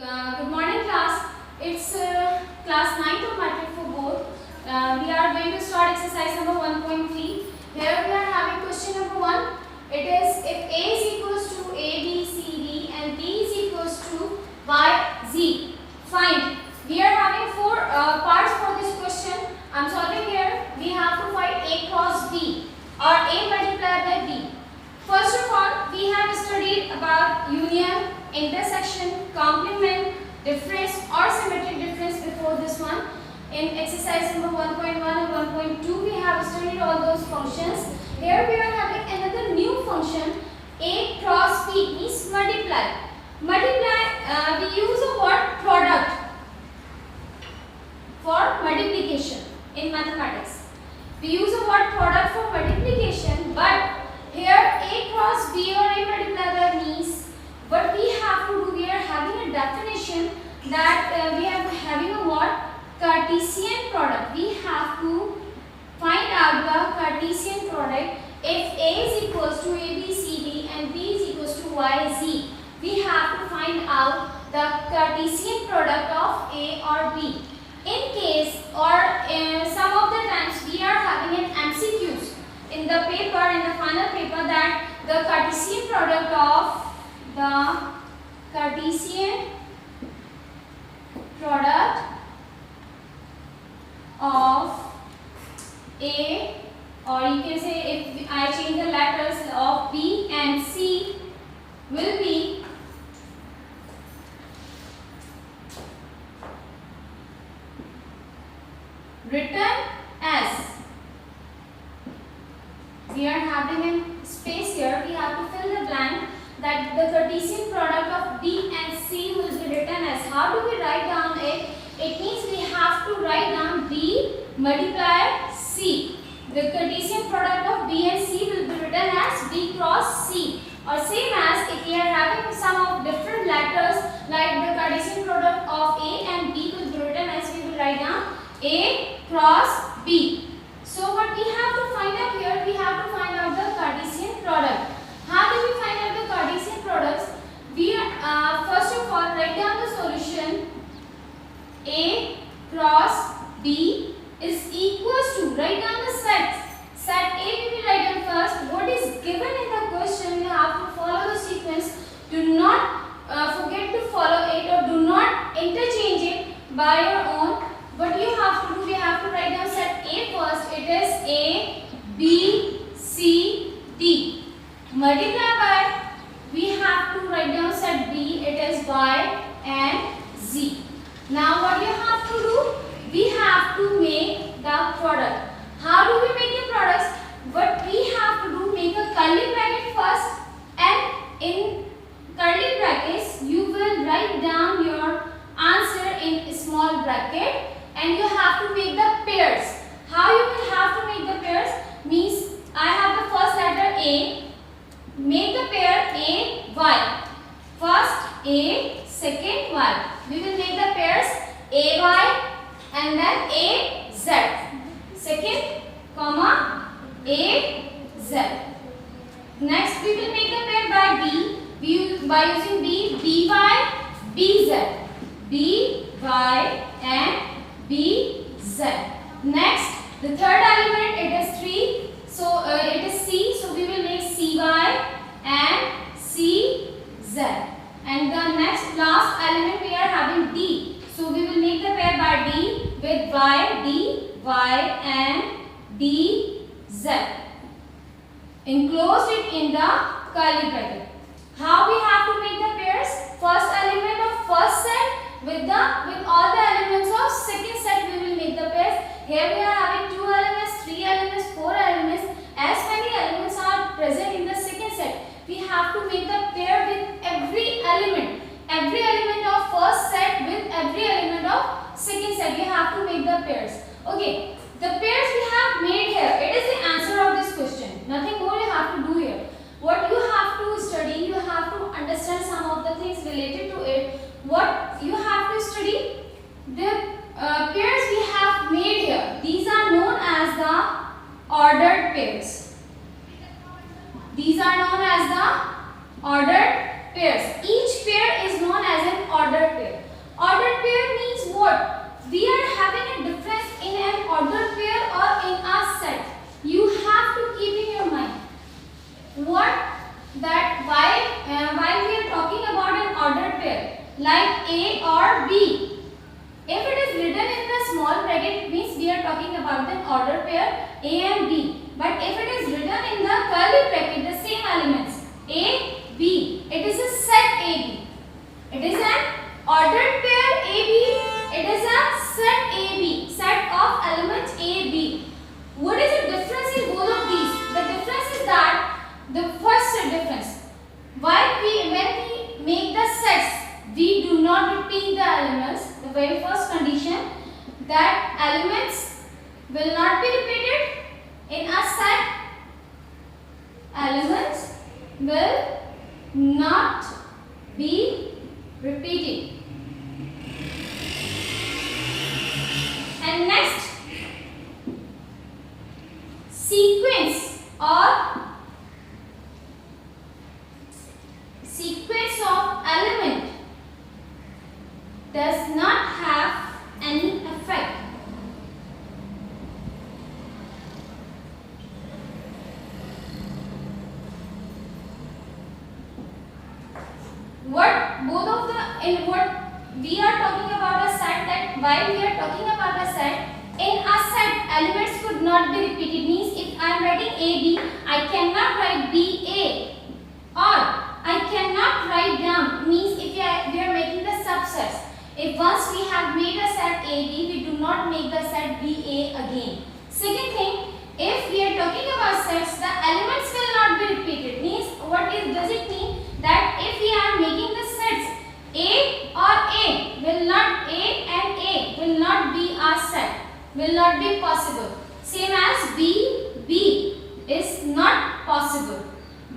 Good morning, class. It's class 9th of matric for both. We are going to start exercise number 1.3. Here we are having question number 1. It is if A is equals to A, B, C, D and B is equals to Y, Z. Find. We are having four parts for this question. I am solving here. We have to find A cross B or A multiplied by B. First of all, we have studied about union, intersection, complement, difference or symmetric difference before this one. In exercise number 1.1 and 1.2, we have studied all those functions. Here we are having another new function, A cross B means multiply. Multiply, we use a word product for multiplication in mathematics. We use a word product for multiplication, but here A cross B or A multiplied by means what we have to do, we are having a definition that we are having a what? Cartesian product. We have to find out the Cartesian product. If A is equals to A, B, C, D and B is equals to Y, Z, we have to find out the Cartesian product of A or B. In case or some of the times we are having an MCQs in the paper, in the final paper, that the Cartesian product of A, or you can say if I change the letters of B and C, will be written as, we are having a space here, we have to fill the blank, that the Cartesian product of B and C will be written as. How do we write down it? It means we have to write down B multiply C. The Cartesian product of B and C will be written as B cross C, or same as if we are having some of different letters, like the Cartesian product of A and B will be written as, we will write down A cross B. So what we have to find out here, we have to find out the Cartesian product. How do we find out the Cartesian products? We first of all write down the solution. A cross B is equals to, write down the sets. Set A we will write down first. What is given in the question, we have to follow the sequence. Do not forget to follow it, or do not interchange it by your own. What you have to do, we have to write down set A first. It is A, B, C, D. Multiply by, we have to write down set B. It is Y and Z. Now what you have to do, we have to make the product. How do we make the products? What we have to do, make a curly bracket first, and in curly brackets you will write down your answer in a small bracket, and you have to make the pairs. How you will have to make the pairs? Means I have the first letter A, make the pair A, Y. First A, second Y. We will make the pairs A, Y and then A, Z. Second, comma, A, Z. Next we will make the pair by B. By using B, B, Y, B, Z. B, Y and B, Z. Next, the third element, it is 3. So it is C. So we will make C, Y and C, Z. And the next last element we are having D. So we will make the pair by D with Y, D, Y and D, Z. Enclosed it in the curly bracket. How we have to make the pairs? First element of first set with all the elements of second set we will make the pairs. Here we are having 2 elements, 3 elements, 4 elements. As many elements are present in the second set, we have to make the pair with every element. Every element of first set with every element of second set. We have to make the pairs. Okay, the pairs we have made here. It is the answer of this question. Nothing more you have to do here. What you have to study, you have to understand some of the things related to it. What you have to study, the pairs we have made here. These are known as the ordered pairs. These are known as the ordered pairs. pairs. Each pair is known as an ordered pair. Ordered pair means what? We are having a difference in an ordered pair or in a set. You have to keep in your mind what that why we are talking about an ordered pair like A or B. If it is written in the small bracket, means we are talking about the ordered pair A and B. But if it is written in the curly bracket, the same elements A, B, it is a set AB. It is an ordered pair AB. It is a set AB, set of elements AB. What is the difference in both of these? The difference is that the first difference. When we make the sets, we do not repeat the elements. The very first condition, that elements will not be repeated in a set. Elements will not be repeated. And next, sequence of element does not have any effect. What we are talking about a set, that why we are talking about a set, in a set elements could not be repeated, means if I am writing AB, I cannot write BA, or I cannot write down, means if we are making the subsets. If once we have made a set AB, we do not make the set BA again. Second thing, if we are talking about sets, the elements will not be repeated, means does it mean that if we are making the sets A or A will not be a set, will not be possible. Same as B is not possible.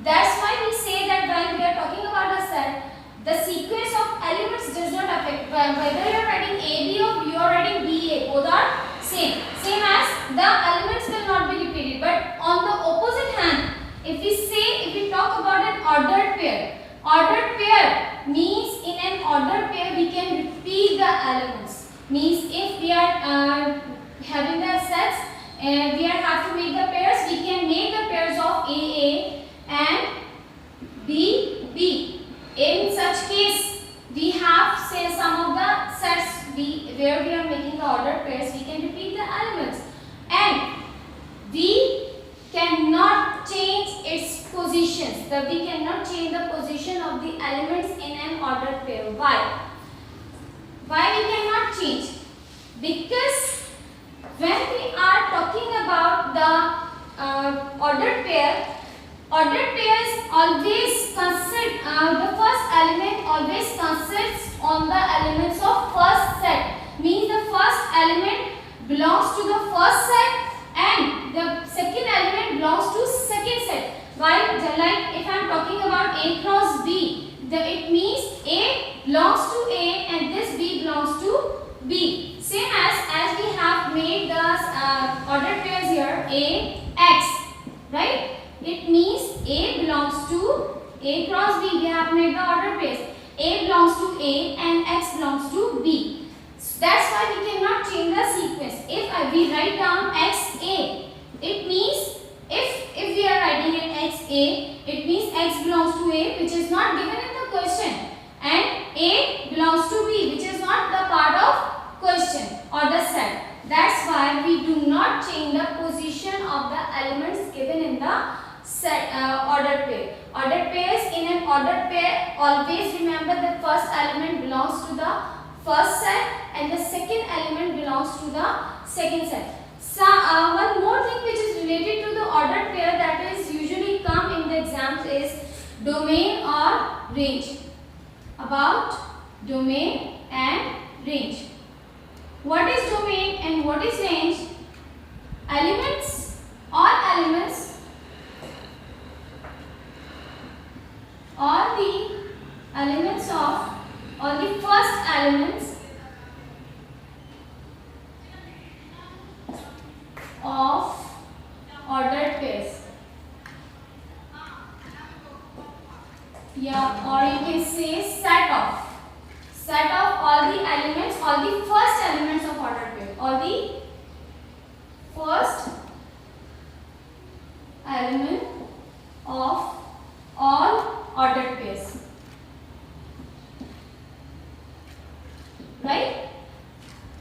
That's why we say that when we are talking about a set, the sequence of elements does not affect. Whether you are writing AB or you are writing BA, both are same. Same as the elements will not be repeated. But on the opposite hand, if we talk about an ordered pair means in an ordered pair we can repeat the elements. Means if we are having the sets and we have to make the pairs, we can make the pairs of AA and BB. In such case, we have say some of the sets where we are making the ordered pairs, we can repeat the elements, and we cannot change its positions. We cannot change the position of the elements in an ordered pair. Why? Why we cannot change? Because when we are talking about the ordered pairs always consist, the first element always consists on the elements of first set. Means the first element belongs to the first set and the second element belongs to second set. Why? Like if I am talking about A cross B, it means A belongs to A and this B belongs to B. Same as we have made the ordered pairs here, A, X, right? It means A belongs to A cross B. We have made the ordered pairs. A belongs to A and X belongs to B. So that's why we cannot change the sequence. If we write down XA, it means if we are writing it XA, it means X belongs to A, which is not given in the question, and A belongs to B, which is not the part of question or the set. That's why we do not change the position of the elements given in the set ordered pair. Ordered pairs, in an ordered pair, always remember the first element belongs to the first set and the second element belongs to the second set. So one more thing which is related to the ordered pair that is usually come in the exams is domain or range. About domain and range. What is domain and what is range? Elements, all elements, all the elements of, all the first elements of ordered pairs. Yeah, or you can say set of all the elements, all the first elements of ordered pair, all the first element of all ordered pairs, right?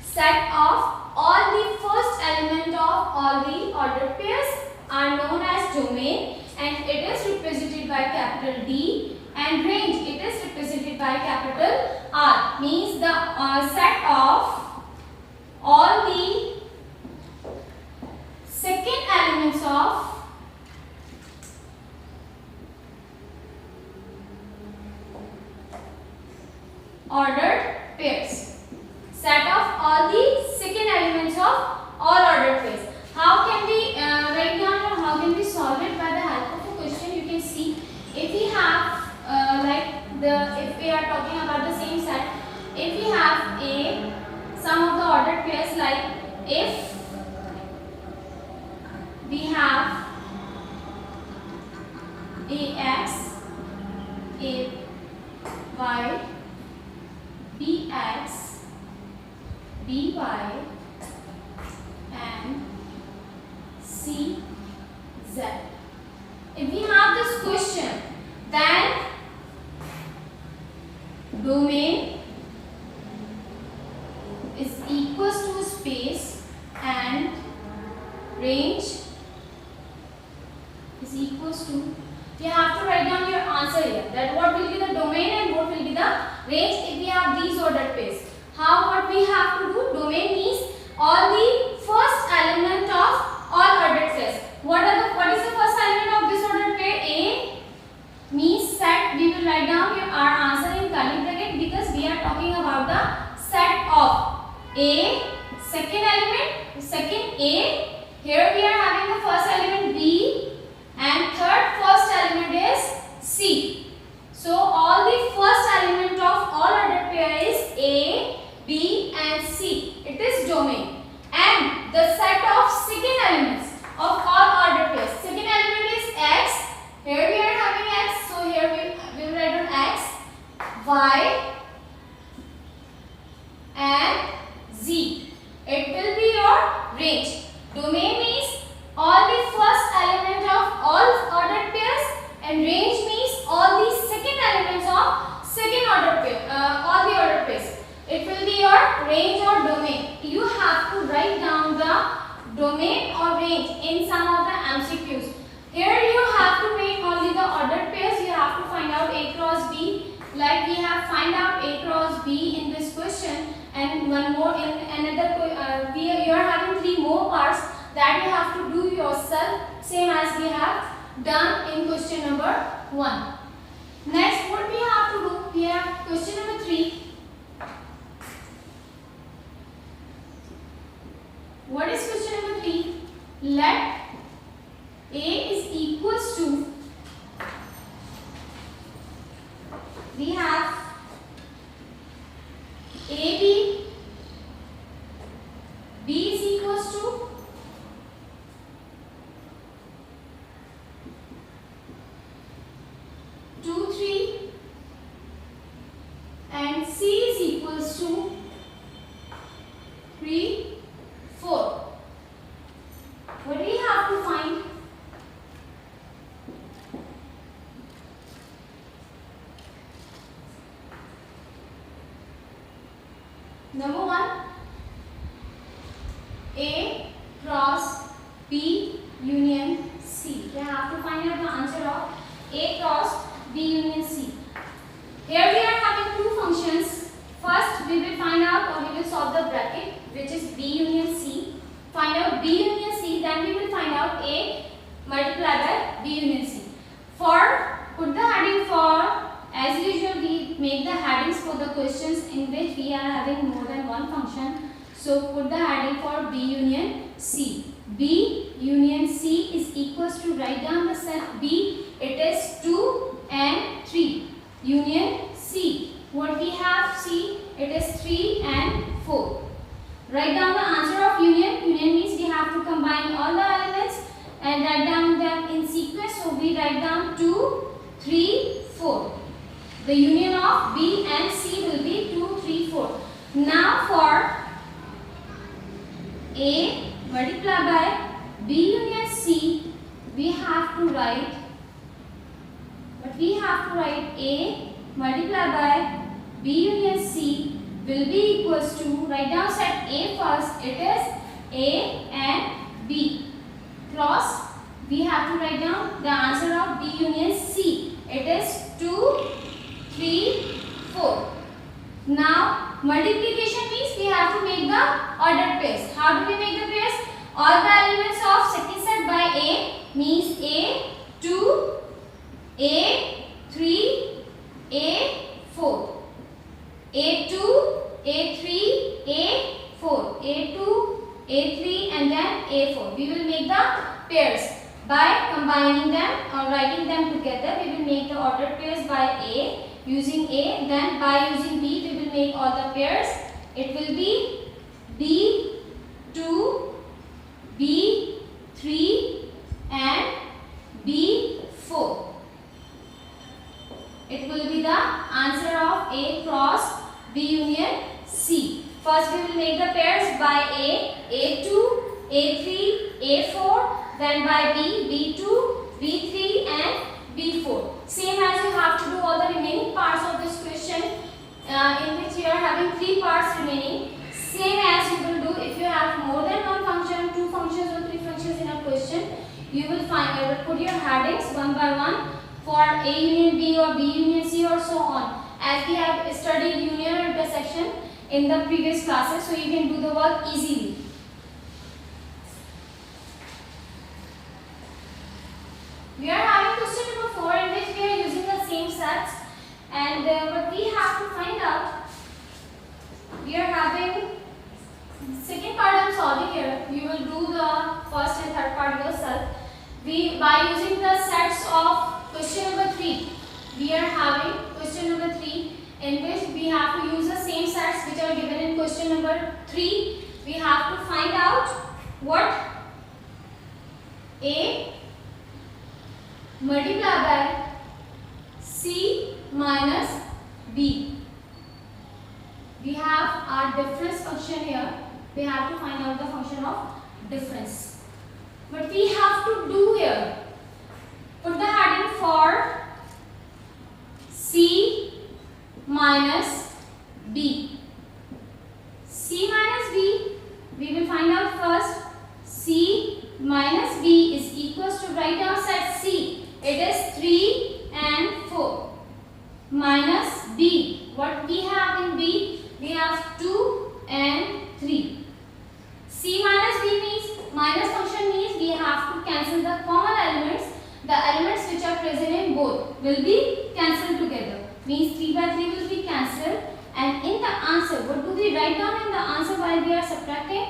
Set of all the first element of all the ordered pairs are known as domain, and it is represented by capital D, and range it is represented by capital R. Means the set of all the second elements of ordered pairs. Set of all the second elements of all ordered pairs. How can we write down, or how can we solve it? By the help of a question. You can see, if we have if we are talking about the same set, if we have some of the ordered pairs, like if we have AX, AY, BX, BY and CZ. If we have this question, then domain is equals to space and range is equals to, you have to write down your answer here, that what will be the domain and what will be the range if we have these ordered pairs. What we have to do? Domain means all the first element of all ordered pairs. What is the first element of this ordered pair? A means set. We will write down our answer in curly bracket because we are talking about the set of A, second element, second A. Here we are having the first element B, and third first element is C. So all the first element of all ordered pair is A, B and C. It is domain. And the set of second elements of all ordered pairs. Second element is X. Here we are having X. So here we will write on X, Y and Z. It will be your range. Domain means all the first element of all ordered pairs, and range means all the second elements of second ordered pair, all the ordered pairs. It will be your range or domain. You have to write down the domain or range in some of the MCQs. Here you have to make only the ordered pairs. You have to find out A cross B, like we have find out A cross B in this question, and one more in another. You are having 3 more parts that you have to do yourself, same as we have done in question number 1. Next, what we have to do? We have question number 3. What is question number 3? Let A is equals to, we have AB, B is equals to 2, 3 and C is equals to 3, 4. What do we have to find? Number 1, A cross B union C. We have to find out the answer of A cross B union C. Here we are having 2 functions. First we will find out, or we will solve the bracket, which is B union C. Find out B union C, then we will find out A multiplied by B union C. For put the heading for, as usual we make the headings for the questions in which we are having more than one function. So put the heading for B union C. B union C is equals to, write down the set B, it is 2 and 3. Union C, what we have C, it is 3 and 4. Write down the answer of union. Union means we have to combine all the elements and write down them in sequence. So we write down 2, 3, 4. The union of B and C will be 2, 3, 4. Now for A multiplied by B union C, we have to write A multiplied by B union C will be equals to, write down set A first, it is A and B, cross, we have to write down the answer of B union C, it is 2, 3, 4. Now multiplication means we have to make the ordered pairs. How do we make the pairs? All the elements of second set by A means A2, A3, A4. A2, A3, A4. A2, A3 and then A4. We will make the pairs by combining them or writing them together. We will make the ordered pairs by A using A, then by using B we will make all the pairs. It will be B2, B3 and B4. It will be the answer of A cross B union C. First we will make the pairs by A, A2, A3, A4, then by B, B2, B3 and B4. Same as you have to do all the remaining parts of this question in which you are having 3 parts remaining. Same as you will do if you have more than one function, 2 functions or 3 functions in a question. You will put your headings one by one for A union B or B union C or so on. As we have studied union or intersection in the previous classes, so you can do the work easily. We are having question number 4 in which we are using the same sets, and what we have to find out, we are having second part I am solving here. You will do the first and third part yourself. By using the sets of question number 3, we are having question number 3 in which we have to use the same sets which are given in question number 3. We have to find out what A multiplied by C minus B. We have our difference function here. We have to find out the function of difference. What we have to do here, put the heading for C minus B. C minus B, we will find out first. C minus B is equals to, write down set C, it is 3 and 4, minus B. What we have in B? We have 2 and 3. C minus B means, minus function means we have to cancel the common elements. The elements which are present in both will be cancelled together. Means 3 by 3 will be cancelled, and in the answer, what do we write down in the answer while we are subtracting?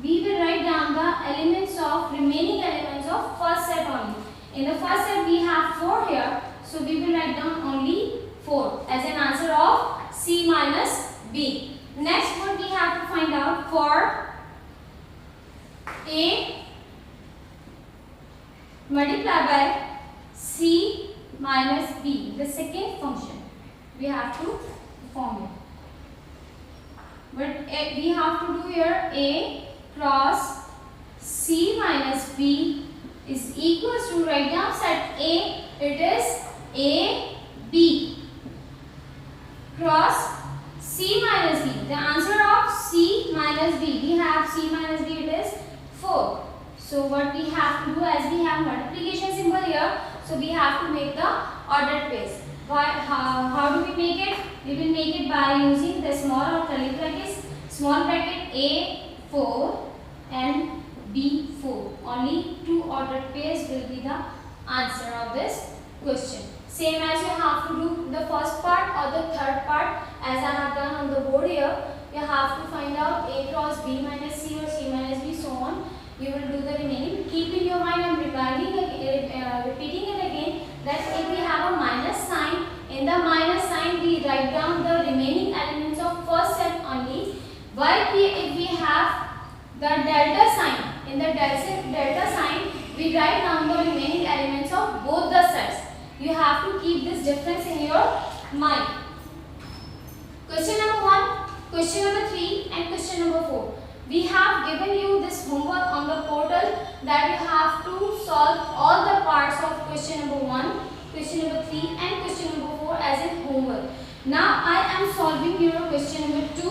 We will write down the elements of remaining elements of first set only. In the first set we have 4 here, so we will write down only 4 as an answer of C minus B. Next, what we have to find out for A multiplied by C minus B, the second function we have to form it. But we have to do here A cross C minus B is equals to, write down set A, it is A B cross C minus B. The answer of C minus B, we have C minus B, it is 4. So what we have to do, as we have multiplication symbol here, so we have to make the ordered pairs. How do we make it? We will make it by using the small or curly brackets. Small bracket A4 and B4. Only 2 ordered pairs will be the answer of this question. Same as you have to do the first part or the third part as I have done on the board here. You have to find out A cross B minus C or C minus B, so on. You will do the remaining. Keep in your mind, I am repeating it again, that if we have a minus sign, in the minus sign we write down the remaining elements of first set only. While if we have the delta sign, in the delta sign we write down the remaining elements of both the sets. You have to keep this difference in your mind. Question number 1, question number 3 and question number 4. We have given you this homework on the portal that you have to solve all the parts of question number 1, question number 3 and question number 4 as in homework. Now I am solving your question number 2,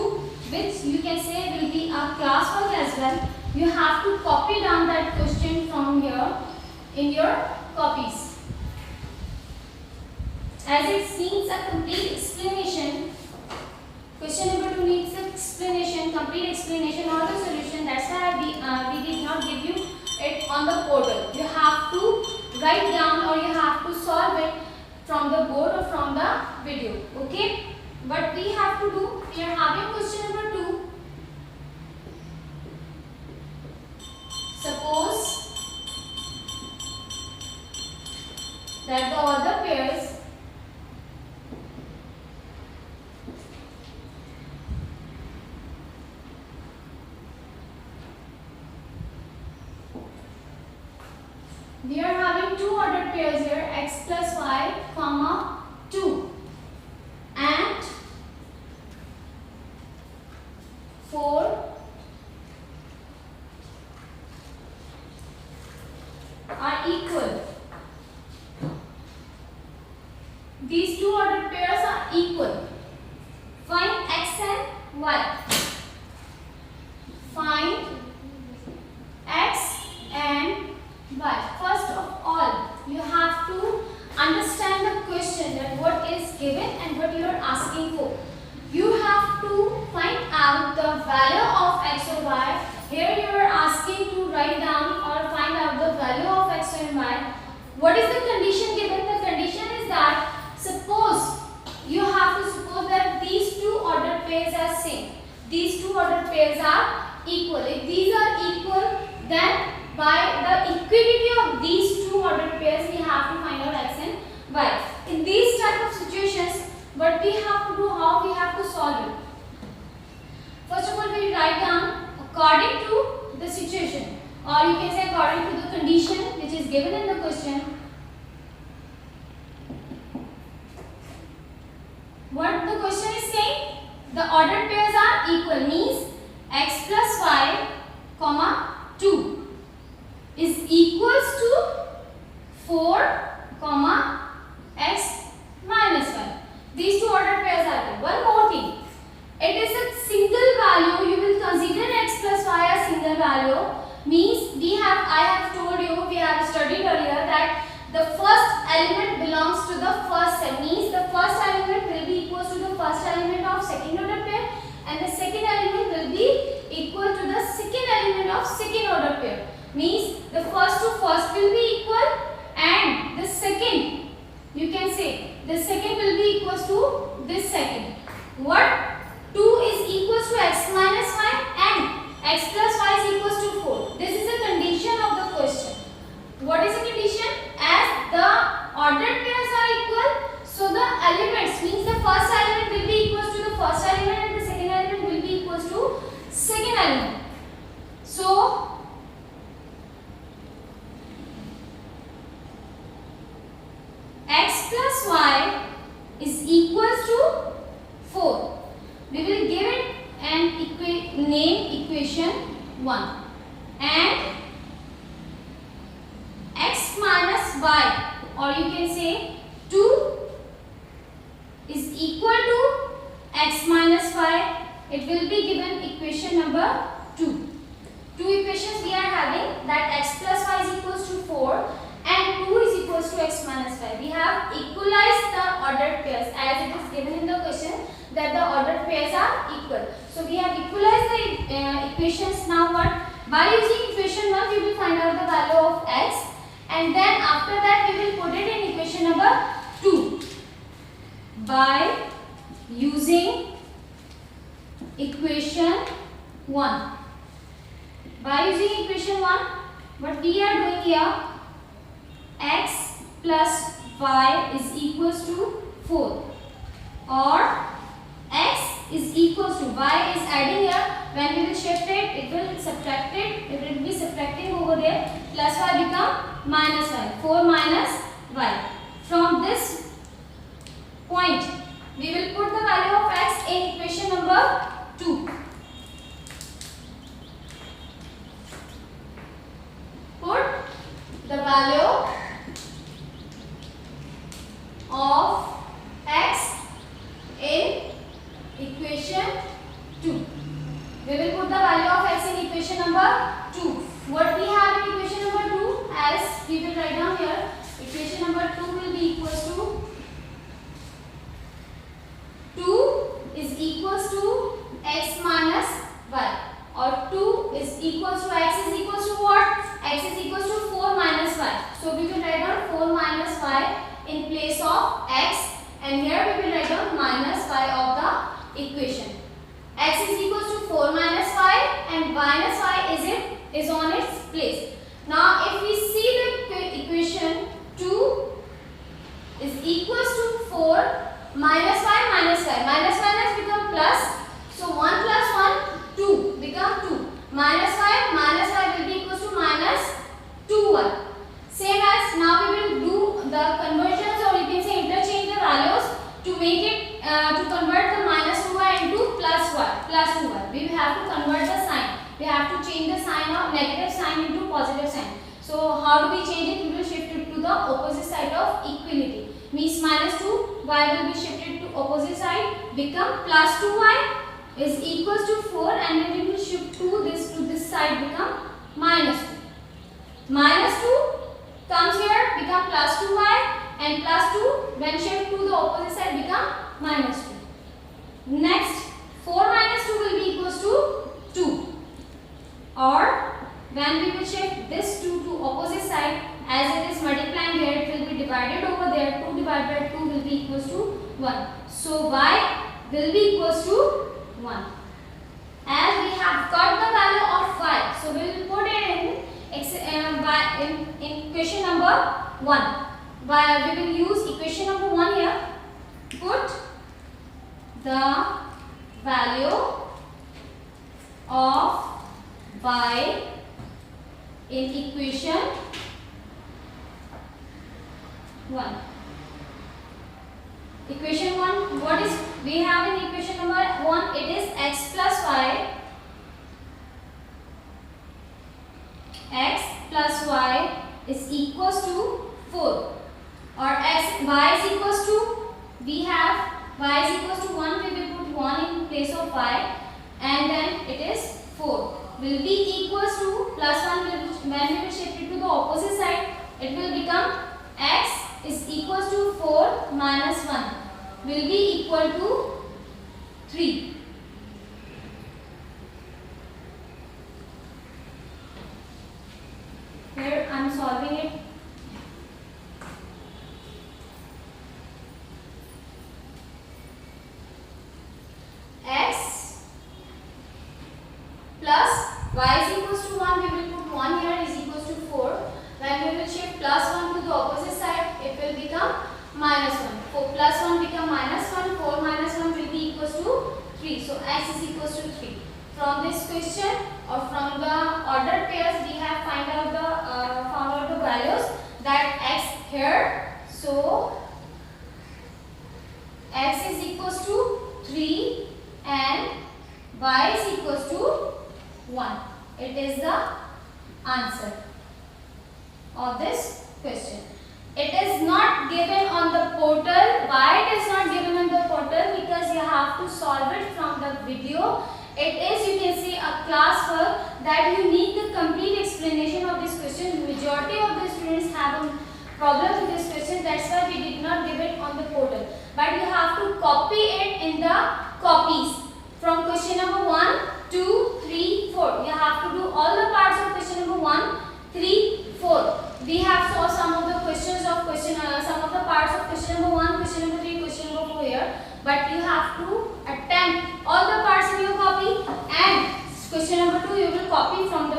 which you can say will be a classwork as well. You have to copy down that question from here in your copies. As it needs a complete explanation, question number 2 needs an explanation, complete explanation or the solution. That's why we did not give you it on the portal. You have to write down or you have to solve it from the board or from the video. Okay? What we have to do, we are having question number 2. Suppose that the order pairs we are having two ordered pairs here, x plus y, comma 2 and 4 are equal. These two ordered pairs are equal. Find x and y. Find x and y. First of all, you have to understand the question, that what is given and what you are asking for. You have to find out the value of x or y. Here you are asking to write down or find out the value of x and y. What is the condition given? The condition is that suppose you have to suppose that these two ordered pairs are same. These two ordered pairs are equal. If these are equal, then by the equality of these two ordered pairs, we have to find out x and y. In these type of situations, what we have to do, how we have to solve it. First of all, we write down according to the situation, or you can say according to the condition which is given in the question. What the question is saying, the ordered pairs are equal, means x plus y, comma 2 is equals to 4, comma x minus 1. These two ordered pairs are equal. One more thing, it is a single value. You will consider x plus y a single value, means I have told you, we have studied earlier that the first element belongs to the first set, means the first element will be equal to the first element of second order pair and the second element will be equal to the second element of second order pair. Means the first to first will be equal and the second, you can say the second will be equals to this second. What? 2 is equals to x minus y and x plus y is equals to 4. This is a condition of the question. What is the condition? As the ordered pairs are equal, so the elements, means the first element will be equals to the first element and the second element will be equals to second element. So x plus y is equals to 4. We will give it an name equation 1 and x minus y, or you can say 2 is equal to x minus y. It will be given equation number 2. Two equations we are having, that x plus y is equals to 4 and 2 is equals to x minus y. We have equalized the ordered pairs as it is given in the question that the ordered pairs are equal. So we have equalized the equations. Now what? By using equation 1, we will find out the value of x and then after that we will put it in equation number 2. By using equation 1. By using equation 1, what we are doing here, x plus y is equals to 4 or x is equals to, y is adding here, when we will shift it, it will subtract it, it will be subtracting over there, plus y become minus y, 4 minus y. From this point, we will put the value of x in equation number 2. Put the value of x in equation 2. We will put the value of x in equation number 2. What we have in equation number 2, as we will write down here, equation number 2 will be equals to 2 is equals to x minus y, or 2 is equals to x is equals to what? X is equals to 4 minus y. So we will write down 4 minus y in place of x, and here we will write down minus y of the equation. X is equals to 4 minus y and minus y is on its place. Now if we see the equation 2 is equals to 4 minus y minus become plus, so 1 plus 1 2 become 2 minus y will be equals to minus 2y. Same as now we will do the conversions, or you can say interchange the values to make it to convert the minus 2y into plus 2y. We have to convert the sign. We have to change the sign of negative sign into positive sign. So how do we change it? We will shift it to the opposite side of equality. Means minus 2y will be shifted to opposite side, become plus 2y is equals to 4, and then we will shift to this side, become minus 2. Minus 2 comes here, become plus 2y, and plus 2 when shift to the opposite side become minus 2. Next 4 minus 2 will be equals to 2, or when we will shift this 2 to opposite side, as it is multiplying here, it will be divided over there. 2 divided by 2 will be equals to 1. So y will be equals to 1. As we have got the value of y, so we will put it in equation number 1. We will use equation number 1 here. Put the value of y in equation 1. Equation 1, what is we have in equation number 1? It is x plus y. X plus y is equals to 4, or y is equals to, we have y is equals to 1, we will put 1 in place of y, and then it is 4 will be equals to plus 1 when we will shift it to the opposite side, it will become x is equals to 4 minus 1 will be equal to 3. Here I am solving it. X plus y is equals to 1, we will put 1 here is equals to 4. When we will shift plus 1 to the opposite side, it will become minus 1. 4 plus 1 become minus 1, 4 minus 1 will be equals to 3. So x is equals to 3. From this question or from the ordered pairs, we have found out the values that x here. So x is equals to 3 and y is equals to 1. It is the answer of this question. It is not given on the portal. Why it is not given on the portal? Because you have to solve it from the video. It is, you can say, a class work that you need the complete explanation of this question. Majority of the students have a problem with this question. That's why we did not give it on the portal. But you have to copy it in the copies from question number 1, 2, 3, 4. You have to do all the parts of question number 1, 3, 4. We have saw some of the questions of some of the parts of question number 1, question number 3, question number 4 here. But you have to attempt all the parts in your copy, and question number 2 you will copy from the